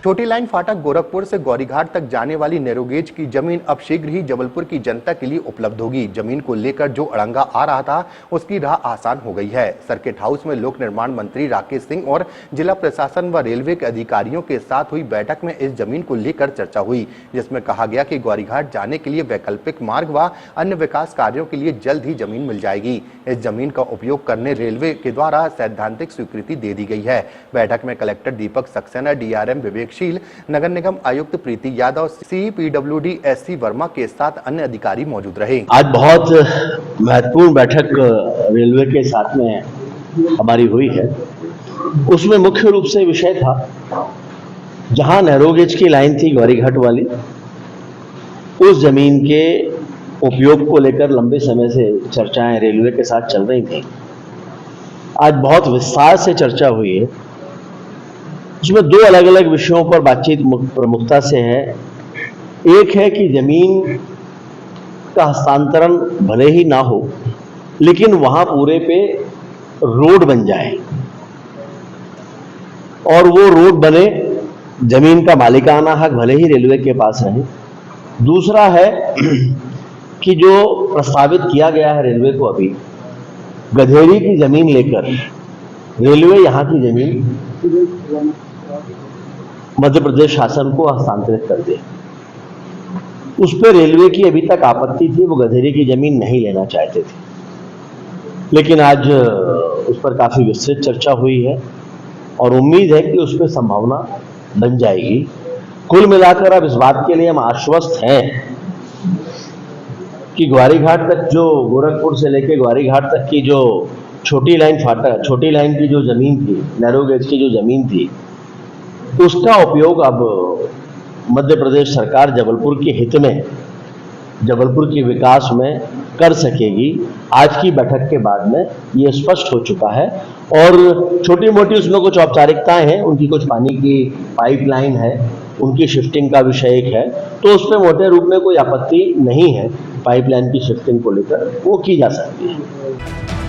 छोटी लाइन फाटक गोरखपुर से गौरीघाट तक जाने वाली नैरोगेज की जमीन अब शीघ्र ही जबलपुर की जनता के लिए उपलब्ध होगी। जमीन को लेकर जो अड़ंगा आ रहा था उसकी राह आसान हो गई है। सर्किट हाउस में लोक निर्माण मंत्री राकेश सिंह और जिला प्रशासन व रेलवे के अधिकारियों के साथ हुई बैठक में इस जमीन को लेकर चर्चा हुई, जिसमें कहा गया कि गौरीघाट जाने के लिए वैकल्पिक मार्ग व अन्य विकास कार्यों के लिए जल्द ही जमीन मिल जाएगी। इस जमीन का उपयोग करने रेलवे के द्वारा सैद्धांतिक स्वीकृति दे दी गई है। बैठक में कलेक्टर दीपक सक्सेना, डीआरएम विवेकशील, नगर निगम आयुक्त प्रीति यादव, CPWD SC वर्मा के साथ अन्य अधिकारी मौजूद रहे। आज बहुत महत्वपूर्ण बैठक रेलवे के साथ में हमारी हुई है। उसमें मुख्य रूप से विषय था, जहां नैरोगेज की लाइन थी गौरीघाट वाली, उस जमीन के उपयोग को लेकर लंबे समय से चर्चाएं रेलवे के साथ चल रही थी। आज बहुत विस्तार से चर्चा हुई है। उसमें दो अलग अलग विषयों पर बातचीत प्रमुखता से है। एक है कि जमीन का हस्तांतरण भले ही ना हो, लेकिन वहां पूरे पे रोड बन जाए और वो रोड बने, जमीन का मालिकाना हक भले ही रेलवे के पास रहे। दूसरा है कि जो प्रस्तावित किया गया है रेलवे को, अभी गधेरी की जमीन लेकर रेलवे यहां की जमीन मध्य प्रदेश शासन को हस्तांतरित कर दे। उस पर रेलवे की अभी तक आपत्ति थी, वो गधेरी की जमीन नहीं लेना चाहते थे, लेकिन आज उस पर काफी विस्तृत चर्चा हुई है और उम्मीद है कि उस पर संभावना बन जाएगी। कुल मिलाकर अब इस बात के लिए हम आश्वस्त हैं कि ग्वारीघाट तक, जो गोरखपुर से लेकर ग्वारीघाट तक की जो छोटी लाइन की जो जमीन थी, नैरोगेज की जो जमीन थी, उसका उपयोग अब मध्य प्रदेश सरकार जबलपुर के हित में, जबलपुर के विकास में कर सकेगी। आज की बैठक के बाद में ये स्पष्ट हो चुका है और छोटी मोटी उसमें कुछ औपचारिकताएं हैं, उनकी कुछ पानी की पाइपलाइन है, उनकी शिफ्टिंग का विषय एक है, तो उस पर मोटे रूप में कोई आपत्ति नहीं है। पाइपलाइन की शिफ्टिंग को लेकर वो की जा सकती है।